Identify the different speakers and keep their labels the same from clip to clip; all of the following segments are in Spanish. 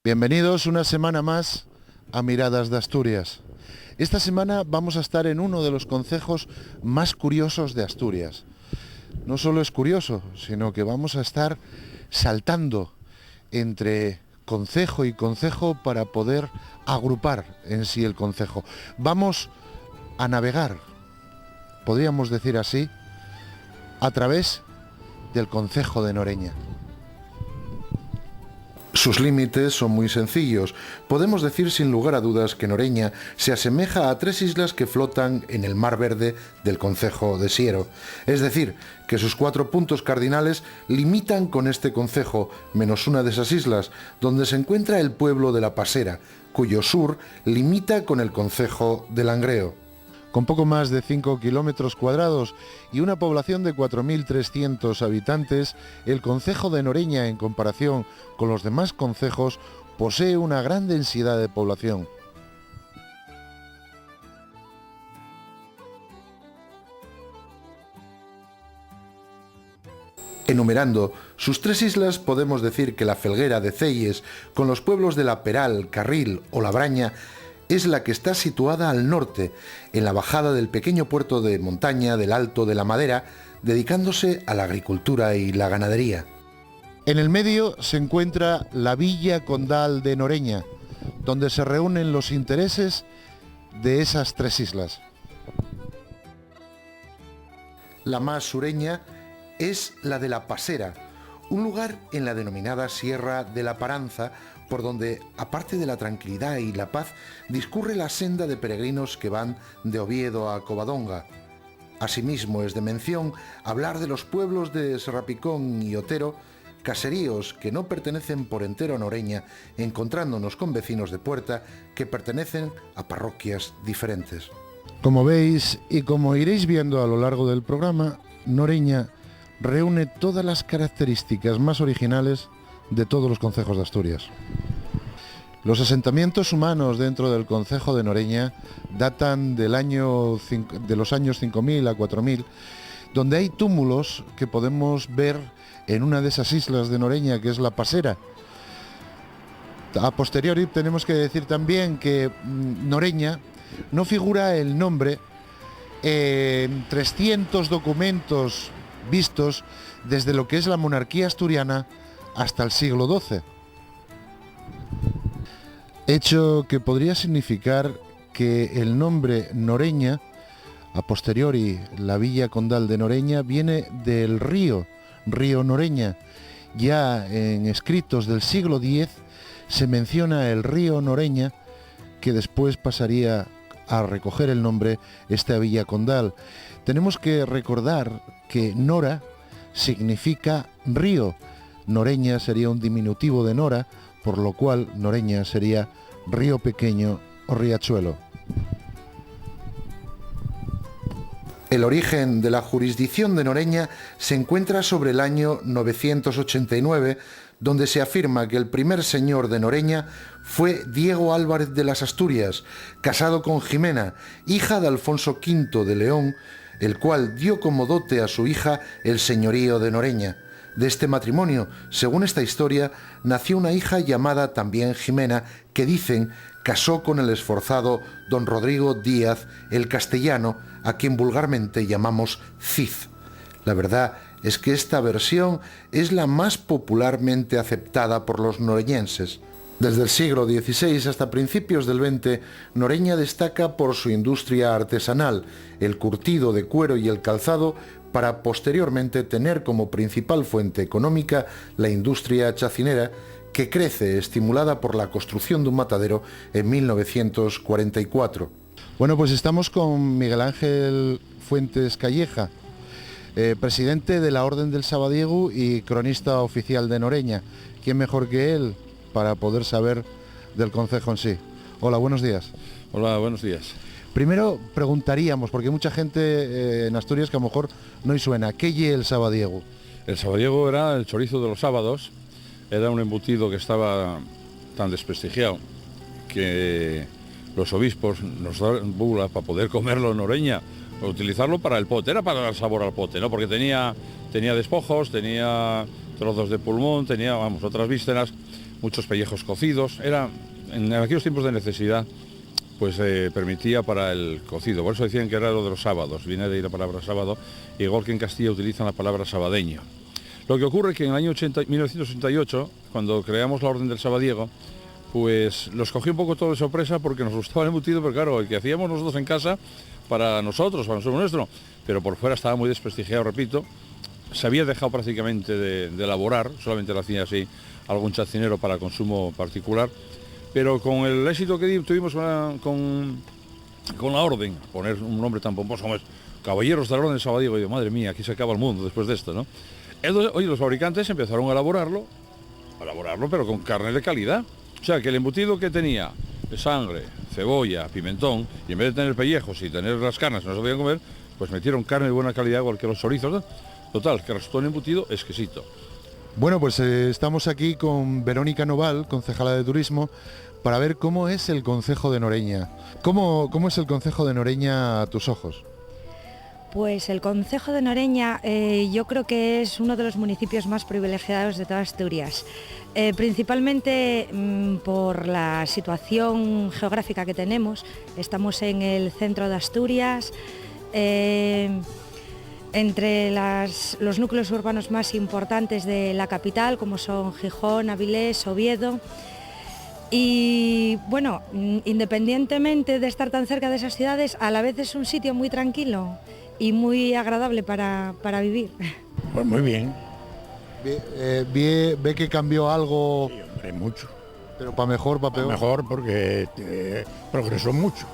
Speaker 1: Bienvenidos una semana más a Miradas de Asturias. Esta semana vamos a estar en uno de los concejos más curiosos de Asturias. No solo es curioso, sino que vamos a estar saltando entre concejo y concejo para poder agrupar en sí el concejo. Vamos a navegar, podríamos decir así, a través del concejo de Noreña. Sus límites son muy sencillos. Podemos decir sin lugar a dudas que Noreña se asemeja a 3 islas que flotan en el mar verde del concejo de Siero. Es decir, que sus 4 puntos cardinales limitan con este concejo, menos una de esas islas, donde se encuentra el pueblo de La Pasera, cuyo sur limita con el concejo de Langreo. Con poco más de 5 kilómetros cuadrados y una población de 4.300 habitantes, el concejo de Noreña, en comparación con los demás concejos, posee una gran densidad de población. Enumerando sus 3 islas, podemos decir que la Felguera de Celles, con los pueblos de La Peral, Carril o La Braña, es la que está situada al norte, en la bajada del pequeño puerto de montaña del Alto de la Madera, dedicándose a la agricultura y la ganadería. En el medio se encuentra la Villa Condal de Noreña, donde se reúnen los intereses de esas 3 islas. La más sureña es la de La Pasera, un lugar en la denominada Sierra de la Paranza, por donde, aparte de la tranquilidad y la paz, discurre la senda de peregrinos que van de Oviedo a Covadonga. Asimismo, es de mención hablar de los pueblos de Serrapicón y Otero, caseríos que no pertenecen por entero a Noreña, encontrándonos con vecinos de Puerta que pertenecen a parroquias diferentes. Como veis y como iréis viendo a lo largo del programa, Noreña reúne todas las características más originales de todos los concejos de Asturias. Los asentamientos humanos dentro del concejo de Noreña datan de los años 5000 a 4000, donde hay túmulos que podemos ver en una de esas islas de Noreña, que es La Pasera. A posteriori tenemos que decir también que Noreña no figura el nombre en 300 documentos vistos desde lo que es la monarquía asturiana hasta el siglo XII. Hecho que podría significar que el nombre Noreña, a posteriori la Villa Condal de Noreña, viene del río Noreña. Ya en escritos del siglo X se menciona el río Noreña, que después pasaría a recoger el nombre esta Villa Condal. Tenemos que recordar que Nora significa río. Noreña sería un diminutivo de Nora, por lo cual Noreña sería río pequeño o riachuelo. El origen de la jurisdicción de Noreña se encuentra sobre el año 989, donde se afirma que el primer señor de Noreña fue Diego Álvarez de las Asturias, casado con Jimena, hija de Alfonso V de León, el cual dio como dote a su hija el señorío de Noreña. De este matrimonio, según esta historia, nació una hija llamada también Jimena, que dicen casó con el esforzado don Rodrigo Díaz el Castellano, a quien vulgarmente llamamos Cid. La verdad es que esta versión es la más popularmente aceptada por los noreñenses. Desde el siglo XVI hasta principios del XX, Noreña destaca por su industria artesanal, el curtido de cuero y el calzado, para posteriormente tener como principal fuente económica la industria chacinera, que crece estimulada por la construcción de un matadero en 1944. Bueno, pues estamos con Miguel Ángel Fuentes Calleja, presidente de la Orden del Sabadiego y cronista oficial de Noreña. ¿Quién mejor que él para poder saber del concejo en sí? Hola, buenos días.
Speaker 2: Hola, buenos días.
Speaker 1: Primero preguntaríamos, porque hay mucha gente en Asturias que a lo mejor no y suena, ¿qué es el sabadiego?
Speaker 2: El sabadiego era el chorizo de los sábados, era un embutido que estaba tan desprestigiado que los obispos nos dan bula para poder comerlo en Oreña, o utilizarlo para el pote, era para dar sabor al pote, ¿no? Porque tenía despojos, tenía trozos de pulmón, tenía, vamos, otras vísceras, muchos pellejos cocidos, era, en aquellos tiempos de necesidad, pues permitía para el cocido, por eso decían que era lo de los sábados, viene de ahí la palabra sábado, igual que en Castilla utilizan la palabra sabadeño. Lo que ocurre es que en el año 1988, cuando creamos la Orden del Sabadiego, pues los cogí un poco todo de sorpresa porque nos gustaba el embutido, pero claro, el que hacíamos nosotros en casa, para nosotros, para nosotros nuestro, pero por fuera estaba muy desprestigiado, repito, se había dejado prácticamente de elaborar, solamente lo hacía así algún chacinero para consumo particular, pero con el éxito que tuvimos con la Orden, poner un nombre tan pomposo como es Caballeros de la Orden del Sabadiego, y digo, madre mía, aquí se acaba el mundo después de esto, ¿no? Entonces, oye, los fabricantes empezaron a elaborarlo, pero con carne de calidad. O sea, que el embutido que tenía de sangre, cebolla, pimentón, y en vez de tener pellejos y tener las carnes que no se podían comer, pues metieron carne de buena calidad, igual que los chorizos, ¿no? Total, que resultó un embutido exquisito.
Speaker 1: Bueno, pues estamos aquí con Verónica Noval, concejala de Turismo, para ver cómo es el concejo de Noreña. ¿Cómo es el concejo de Noreña a tus ojos?
Speaker 3: Pues el concejo de Noreña yo creo que es uno de los municipios más privilegiados de toda Asturias. Principalmente por la situación geográfica que tenemos. Estamos en el centro de Asturias, entre los núcleos urbanos más importantes de la capital, como son Gijón, Avilés, Oviedo. Y bueno, independientemente de estar tan cerca de esas ciudades, a la vez es un sitio muy tranquilo y muy agradable para vivir.
Speaker 4: Pues muy bien.
Speaker 1: ¿Ve que cambió algo?
Speaker 4: Sí, hombre, mucho.
Speaker 1: ¿Pero para mejor, para peor?
Speaker 4: Para mejor porque progresó mucho.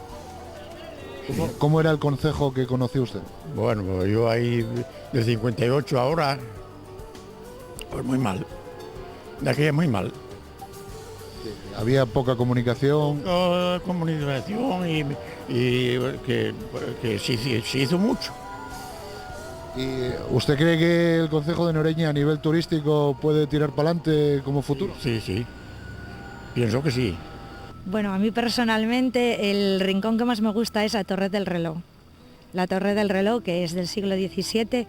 Speaker 1: ¿Cómo era el concejo que conoció usted?
Speaker 4: Bueno, pues yo ahí del 58 ahora, pues muy mal. De aquella muy mal.
Speaker 1: Había poca comunicación.
Speaker 4: Comunicación y que se hizo mucho.
Speaker 1: ¿Y usted cree que el concejo de Noreña a nivel turístico puede tirar para adelante como futuro?
Speaker 4: Sí, sí. Pienso que sí.
Speaker 3: Bueno, a mí personalmente el rincón que más me gusta es la Torre del Reloj. La Torre del Reloj, que es del siglo XVII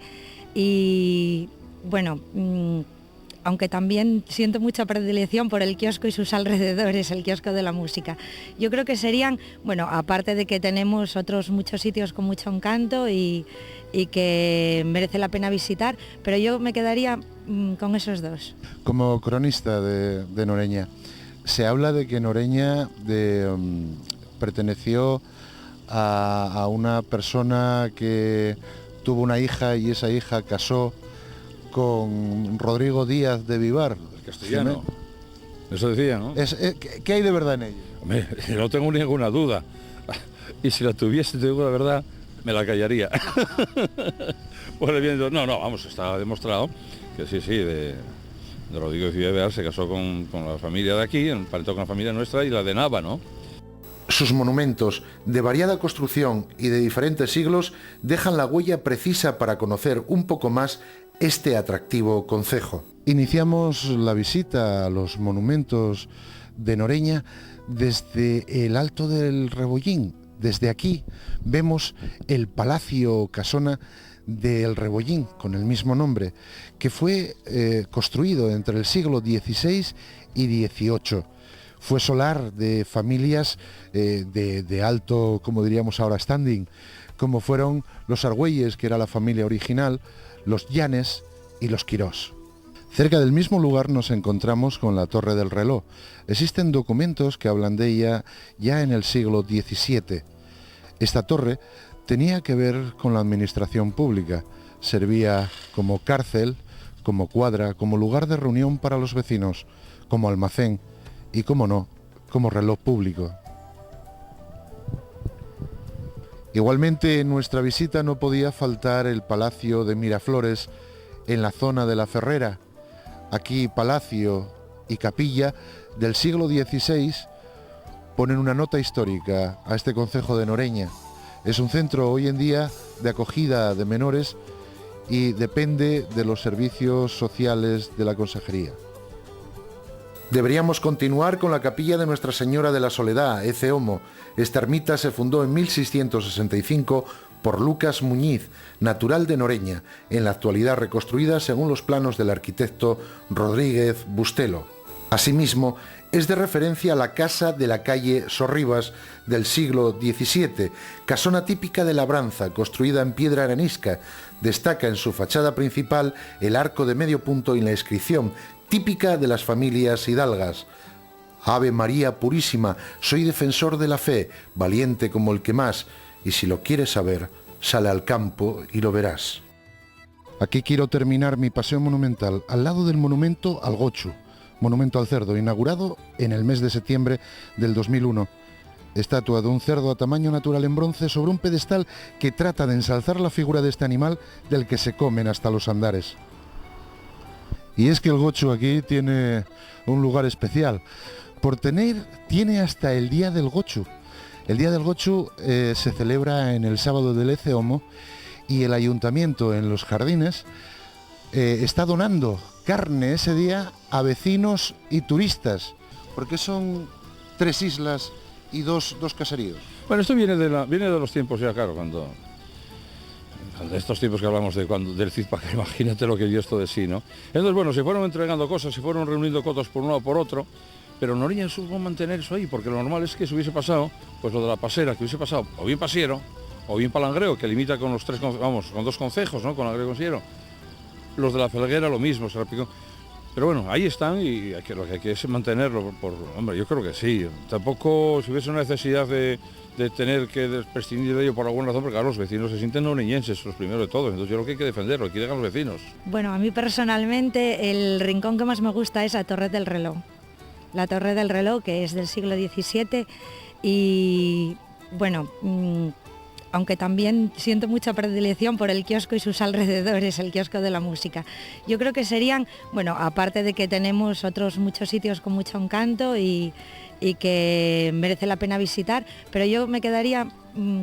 Speaker 3: y bueno, aunque también siento mucha predilección por el kiosco y sus alrededores, el kiosco de la música. Yo creo que serían, bueno, aparte de que tenemos otros muchos sitios con mucho encanto y que merece la pena visitar, pero yo me quedaría con esos dos.
Speaker 1: Como cronista de Noreña, se habla de que Noreña perteneció a una persona que tuvo una hija y esa hija casó con Rodrigo Díaz de Vivar.
Speaker 2: El castellano. Eso decía, ¿no?
Speaker 1: ¿Qué hay de verdad en ello?
Speaker 2: Hombre, no tengo ninguna duda. Y si la tuviese, te digo la verdad, me la callaría. Pues bien, no, vamos, está demostrado que sí, de Rodrigo Díaz de Vivar se casó con la familia de aquí, emparentó con la familia nuestra y la de Nava, ¿no?
Speaker 1: Sus monumentos, de variada construcción y de diferentes siglos, dejan la huella precisa para conocer un poco más este atractivo concejo. Iniciamos la visita a los monumentos de Noreña desde el Alto del Rebollín. Desde aquí vemos el Palacio Casona del Rebollín, con el mismo nombre, que fue construido entre el siglo XVI y XVIII. Fue solar de familias de alto, como diríamos ahora, standing, como fueron los Argüelles, que era la familia original, los Llanes y los Quirós. Cerca del mismo lugar nos encontramos con la Torre del Reloj. Existen documentos que hablan de ella ya en el siglo XVII. Esta torre tenía que ver con la administración pública. Servía como cárcel, como cuadra, como lugar de reunión para los vecinos, como almacén y, como no, como reloj público. Igualmente, en nuestra visita no podía faltar el Palacio de Miraflores en la zona de la Ferrera. Aquí, palacio y capilla del siglo XVI ponen una nota histórica a este concejo de Noreña. Es un centro hoy en día de acogida de menores y depende de los servicios sociales de la consejería. Deberíamos continuar con la capilla de Nuestra Señora de la Soledad, Ece Homo. Esta ermita se fundó en 1665 por Lucas Muñiz, natural de Noreña, en la actualidad reconstruida según los planos del arquitecto Rodríguez Bustelo. Asimismo, es de referencia a la casa de la calle Sorribas del siglo XVII, casona típica de labranza, construida en piedra arenisca. Destaca en su fachada principal el arco de medio punto y la inscripción, típica de las familias hidalgas: Ave María Purísima, soy defensor de la fe, valiente como el que más, y si lo quieres saber, sale al campo y lo verás. Aquí quiero terminar mi paseo monumental, al lado del monumento al Gochu, monumento al cerdo, inaugurado en el mes de septiembre del 2001. Estatua de un cerdo a tamaño natural en bronce sobre un pedestal que trata de ensalzar la figura de este animal del que se comen hasta los andares. Y es que el Gochu aquí tiene un lugar especial. Tiene hasta el Día del Gochu. El Día del Gochu se celebra en el sábado del Ece Homo y el ayuntamiento en los jardines está donando carne ese día a vecinos y turistas, porque son 3 islas y dos caseríos.
Speaker 2: Bueno, esto viene de los tiempos ya, claro, cuando estos tiempos que hablamos del Cid Pacá, imagínate lo que dio esto de sí, ¿no? Entonces, bueno, se fueron entregando cosas, se fueron reuniendo cotos por uno o por otro, pero Noreña supo mantener eso ahí, porque lo normal es que se hubiese pasado, pues lo de la pasera, que hubiese pasado o bien Pasiero, o bien Palangreo, que limita con con 2 concejos, ¿no? Con Langreo y Consiero. Los de la Felguera lo mismo, se replicó. Pero bueno, ahí están y lo que hay que es mantenerlo. Hombre, yo creo que sí. Tampoco si hubiese una necesidad de tener que prescindir de ello por alguna razón, porque claro, los vecinos se sienten noreñenses, los primeros de todos. Entonces yo creo que hay que defenderlo, hay que dejar a los vecinos.
Speaker 3: Bueno, a mí personalmente el rincón que más me gusta es la Torre del Reloj. La Torre del Reloj, que es del siglo XVII y bueno, aunque también siento mucha predilección por el kiosco y sus alrededores, el kiosco de la música. Yo creo que serían, bueno, aparte de que tenemos otros muchos sitios con mucho encanto y que merece la pena visitar, pero yo me quedaría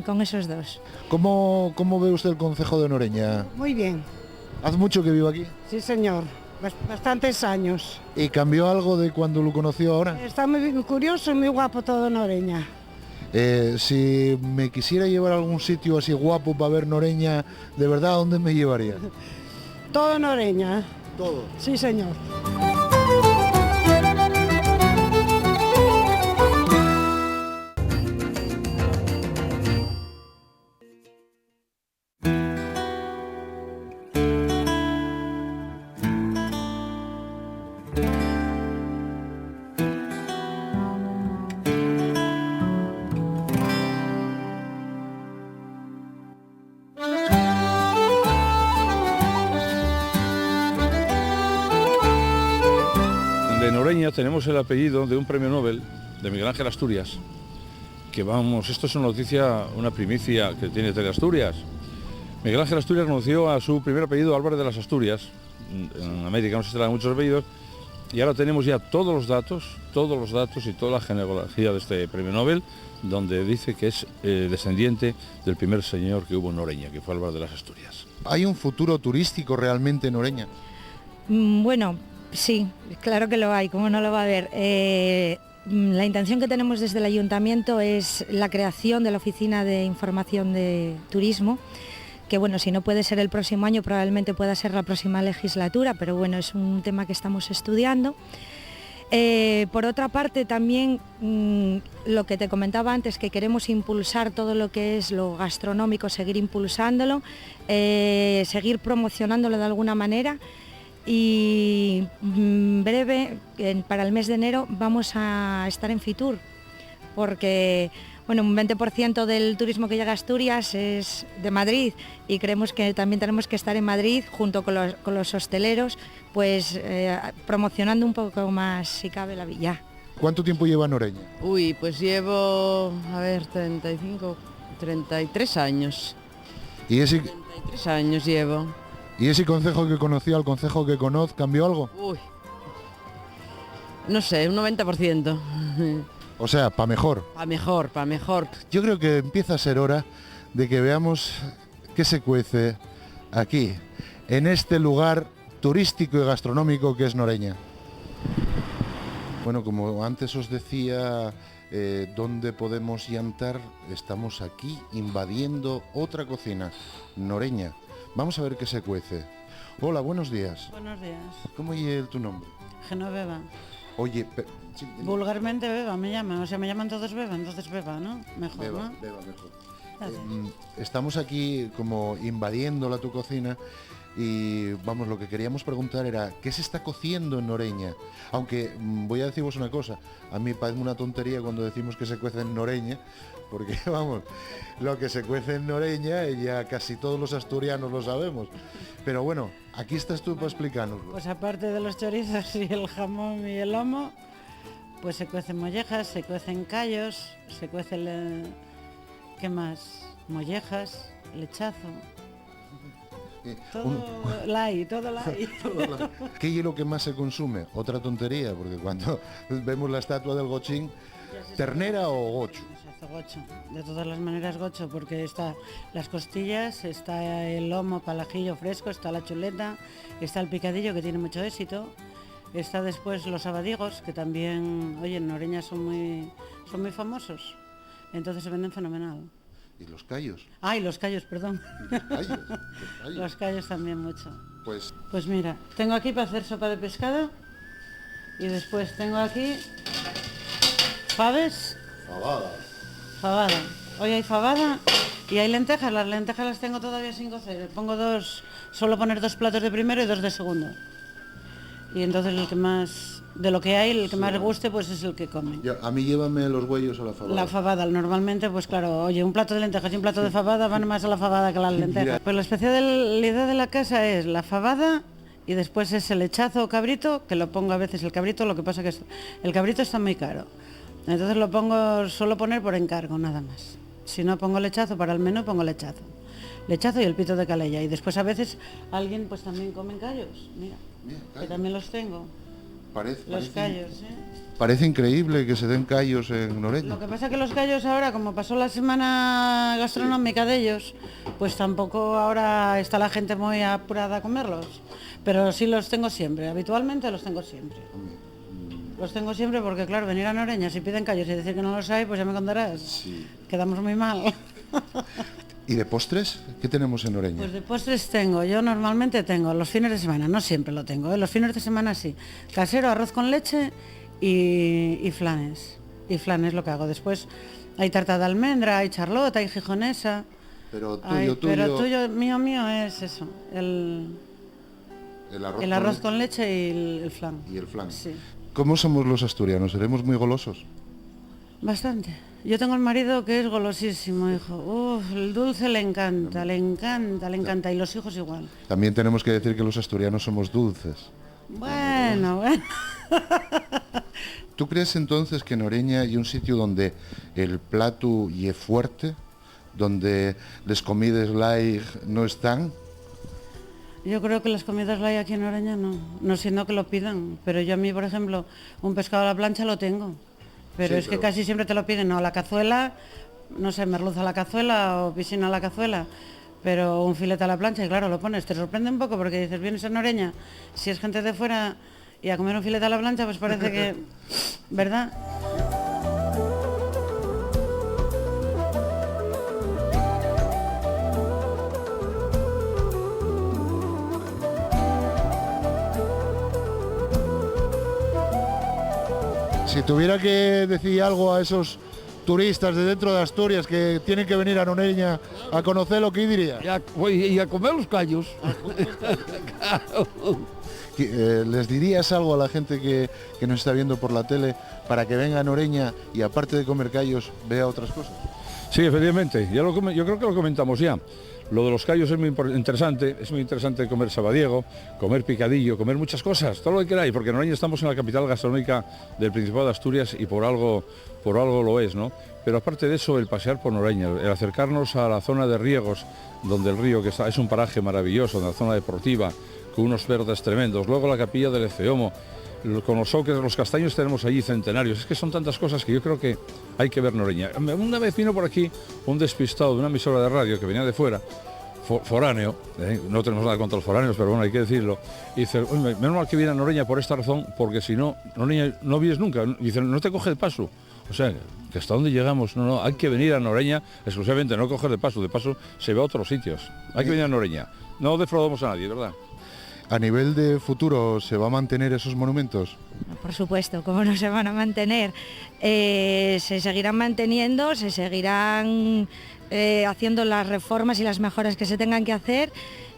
Speaker 3: con esos dos.
Speaker 1: ¿Cómo ve usted el concejo de Noreña?
Speaker 5: Muy bien.
Speaker 1: ¿Hace mucho que vive aquí?
Speaker 5: Sí, señor. Bastantes años.
Speaker 1: ¿Y cambió algo de cuando lo conoció ahora?
Speaker 5: Está muy curioso y muy guapo todo Noreña.
Speaker 1: Si me quisiera llevar a algún sitio así guapo para ver Noreña, ¿de verdad a dónde me llevaría?
Speaker 5: Todo Noreña.
Speaker 1: Todo.
Speaker 5: Sí, señor.
Speaker 2: De Noreña tenemos el apellido de un premio Nobel, de Miguel Ángel Asturias, que vamos, esto es una noticia, una primicia que tiene Teleasturias. Miguel Ángel Asturias conoció a su primer apellido, Álvarez de las Asturias. En América no se traen muchos apellidos, y ahora tenemos ya todos los datos y toda la genealogía de este premio Nobel, donde dice que es descendiente del primer señor que hubo en Noreña, que fue Álvarez de las Asturias.
Speaker 1: ¿Hay un futuro turístico realmente en Noreña?
Speaker 3: Bueno, sí, claro que lo hay, ¿cómo no lo va a haber? La intención que tenemos desde el Ayuntamiento es la creación de la Oficina de Información de Turismo, que bueno, si no puede ser el próximo año, probablemente pueda ser la próxima legislatura, pero bueno, es un tema que estamos estudiando. Por otra parte, también lo que te comentaba antes, que queremos impulsar todo lo que es lo gastronómico, seguir impulsándolo, seguir promocionándolo de alguna manera. Y breve, para el mes de enero, vamos a estar en Fitur, porque bueno, un 20% del turismo que llega a Asturias es de Madrid y creemos que también tenemos que estar en Madrid junto con los hosteleros, pues promocionando un poco más, si cabe, la villa.
Speaker 1: ¿Cuánto tiempo lleva Noreña?
Speaker 6: Uy, pues llevo, 33 años.
Speaker 1: ¿Y ese
Speaker 6: 33 años llevo.
Speaker 1: concejo que conoció al concejo que conoce, cambió algo?
Speaker 6: Uy, no sé, un 90%.
Speaker 1: O sea, para mejor.
Speaker 6: Para mejor, para mejor.
Speaker 1: Yo creo que empieza a ser hora de que veamos qué se cuece aquí, en este lugar turístico y gastronómico que es Noreña. Bueno, como antes os decía, ¿dónde podemos llantar? Estamos aquí invadiendo otra cocina, noreña. Vamos a ver qué se cuece. Hola, buenos días.
Speaker 7: Buenos días.
Speaker 1: ¿Cómo es tu nombre?
Speaker 7: Genoveva.
Speaker 1: Oye, sí,
Speaker 7: Vulgarmente Beba me llaman, o sea, me llaman todos Beba, entonces Beba, ¿no? Mejor,
Speaker 1: Beba,
Speaker 7: ¿no?
Speaker 1: Beba mejor.
Speaker 7: Gracias.
Speaker 1: Estamos aquí como invadiendo tu cocina y vamos, lo que queríamos preguntar era ¿qué se está cociendo en Noreña? Aunque voy a deciros una cosa, a mí parece una tontería cuando decimos que se cuece en Noreña, porque vamos, lo que se cuece en Noreña ya casi todos los asturianos lo sabemos. Pero bueno, aquí estás tú para explicárnoslo.
Speaker 7: Pues aparte de los chorizos y el jamón y el lomo, pues se cuecen mollejas, se cuecen callos, se cuece ¿qué más? Mollejas, lechazo. Todo todo la hay.
Speaker 1: ¿Qué es lo que más se consume? Otra tontería, porque cuando vemos la estatua del gochín, ¿ternera o gocho?
Speaker 7: Se hace gocho, de todas las maneras gocho, porque está las costillas, está el lomo palajillo fresco, está la chuleta, está el picadillo que tiene mucho éxito, está después los abadigos, que también, oye, en Noreña son muy famosos, entonces se venden fenomenal.
Speaker 1: ¿Y los callos?
Speaker 7: Ah, y los callos, perdón.
Speaker 1: Los callos.
Speaker 7: Los callos también mucho.
Speaker 1: Pues
Speaker 7: Mira, tengo aquí para hacer sopa de pescado y después tengo aquí faves. Fabada. Hoy hay fabada y hay lentejas. Las lentejas las tengo todavía sin cocer. Suelo poner 2 platos de primero y 2 de segundo. Y entonces el que más, de lo que hay, el que más le guste, pues es el que come.
Speaker 1: A mí llévame los huellos a la fabada.
Speaker 7: La fabada, normalmente, pues claro, oye, un plato de lentejas y un plato de fabada van más a la fabada que a las lentejas.
Speaker 1: Mira.
Speaker 7: Pues la especialidad de la casa es la fabada y después es el lechazo o cabrito, que lo pongo a veces el cabrito, lo que pasa que el cabrito está muy caro. Entonces suelo poner por encargo, nada más. Si no pongo lechazo para el menú, pongo lechazo. Lechazo y el pito de calella. Y después a veces alguien pues también come callos, mira, que también los tengo. Los callos,
Speaker 1: Parece increíble que se den callos en Noreña.
Speaker 7: Lo que pasa que los callos ahora, como pasó la semana gastronómica de ellos, pues tampoco ahora está la gente muy apurada a comerlos. Pero sí los tengo siempre, habitualmente los tengo siempre. Los tengo siempre porque, claro, venir a Noreña, si piden callos y decir que no los hay, pues ya me contarás.
Speaker 1: Sí.
Speaker 7: Quedamos muy mal.
Speaker 1: ¿Y de postres? ¿Qué tenemos en Noreña?
Speaker 7: Pues de postres yo normalmente tengo los fines de semana, no siempre lo tengo, los fines de semana sí. Casero, arroz con leche y flanes. Y flanes lo que hago. Después hay tarta de almendra, hay charlota, hay gijonesa.
Speaker 1: Pero
Speaker 7: tuyo, mío es eso, el arroz con leche y el flan.
Speaker 1: Y el flan.
Speaker 7: Sí.
Speaker 1: ¿Cómo somos los asturianos? ¿Seremos muy golosos?
Speaker 7: Bastante. Yo tengo el marido que es golosísimo, hijo. El dulce le encanta. Y los hijos igual.
Speaker 1: También tenemos que decir que los asturianos somos dulces.
Speaker 7: Bueno.
Speaker 1: ¿Tú crees entonces que en Noreña hay un sitio donde el plato y es fuerte? ¿Donde las comidas light no están?
Speaker 7: Yo creo que las comidas light aquí en Noreña no siendo que lo pidan. Pero yo a mí, por ejemplo, un pescado a la plancha lo tengo. Pero es que casi siempre te lo piden, no, la cazuela, no sé, merluza a la cazuela o piscina a la cazuela, pero un filete a la plancha y claro, lo pones, te sorprende un poco porque dices, vienes a Noreña, si es gente de fuera y a comer un filete a la plancha, pues parece que, ¿verdad?
Speaker 1: Si tuviera que decir algo a esos turistas de dentro de Asturias que tienen que venir a Noreña a conocer, lo que diría.
Speaker 8: Y a comer los callos.
Speaker 1: ¿Les dirías algo a la gente que nos está viendo por la tele para que venga a Noreña y aparte de comer callos vea otras cosas?
Speaker 2: Sí, efectivamente, yo creo que lo comentamos ya. Lo de los callos es muy interesante comer sabadiego, comer picadillo, comer muchas cosas, todo lo que queráis, porque en Noreña estamos en la capital gastronómica del Principado de Asturias y por algo lo es, ¿no? Pero aparte de eso, el pasear por Noreña, el acercarnos a la zona de riegos, donde el río es un paraje maravilloso, en la zona deportiva, con unos verdes tremendos, luego la capilla del Eceomo, con los oques, los castaños tenemos allí centenarios, es que son tantas cosas que yo creo que hay que ver Noreña. Una vez vino por aquí un despistado de una emisora de radio que venía de fuera, foráneo, no tenemos nada contra los foráneos, pero bueno, hay que decirlo. Y dice, menos mal que viene a Noreña por esta razón, porque si no, Noreña no vienes nunca. Y dice, no te coge de paso. O sea, que hasta dónde llegamos, no, hay que venir a Noreña exclusivamente, no coger de paso se ve a otros sitios. Hay que venir a Noreña, no defraudamos a nadie, ¿verdad?
Speaker 1: A nivel de futuro, ¿se va a mantener esos monumentos?
Speaker 3: Por supuesto, ¿cómo no se van a mantener? Se seguirán manteniendo, se seguirán haciendo las reformas y las mejoras que se tengan que hacer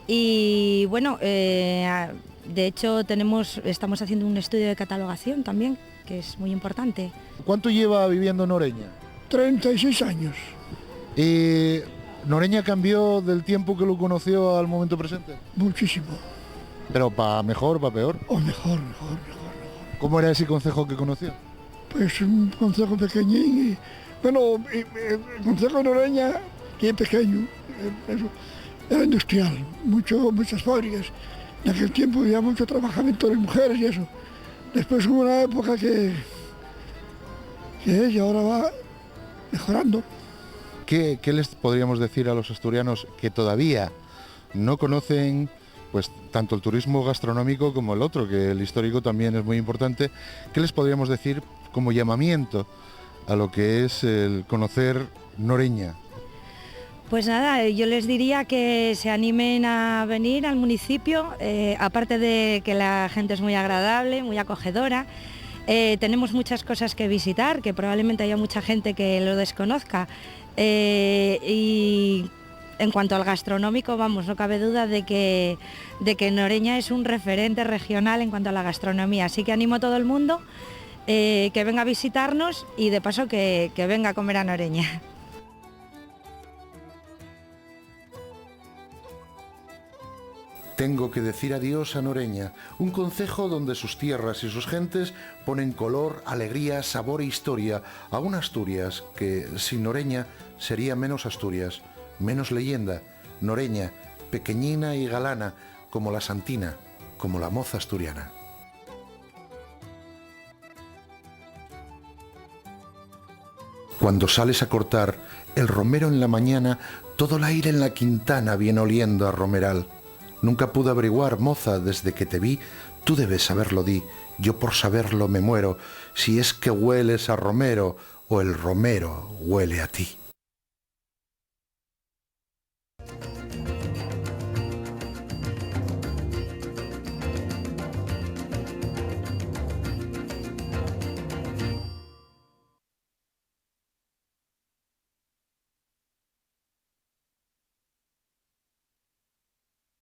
Speaker 3: y bueno, de hecho estamos haciendo un estudio de catalogación también, que es muy importante.
Speaker 1: ¿Cuánto lleva viviendo en Noreña?
Speaker 8: 36 años.
Speaker 1: ¿Y Noreña cambió del tiempo que lo conoció al momento presente?
Speaker 8: Muchísimo.
Speaker 1: ¿Pero para mejor, para peor?
Speaker 8: O mejor.
Speaker 1: ¿Cómo era ese concejo que conoció?
Speaker 8: Pues un concejo pequeñín y... Bueno, el concejo de Noreña, que es pequeño, era industrial, muchas fábricas. En aquel tiempo había mucho trabajamiento de mujeres y eso. Después hubo una época que y ahora va mejorando.
Speaker 1: ¿Qué les podríamos decir a los asturianos que todavía no conocen pues tanto el turismo gastronómico como el otro, que el histórico también es muy importante? ¿Qué les podríamos decir como llamamiento a lo que es el conocer Noreña?
Speaker 3: Pues nada, yo les diría que se animen a venir al municipio, aparte de que la gente es muy agradable, muy acogedora. Tenemos muchas cosas que visitar, que probablemente haya mucha gente que lo desconozca. Y en cuanto al gastronómico, vamos, no cabe duda de que Noreña es un referente regional en cuanto a la gastronomía. Así que animo a todo el mundo que venga a visitarnos y de paso que venga a comer a Noreña.
Speaker 1: Tengo que decir adiós a Noreña, un concejo donde sus tierras y sus gentes ponen color, alegría, sabor e historia a una Asturias que, sin Noreña, sería menos Asturias, menos leyenda. Noreña, pequeñina y galana, como la Santina, como la moza asturiana. Cuando sales a cortar el romero en la mañana, todo el aire en la quintana viene oliendo a romeral. Nunca pude averiguar, moza, desde que te vi, tú debes saberlo, di, yo por saberlo me muero, si es que hueles a romero o el romero huele a ti.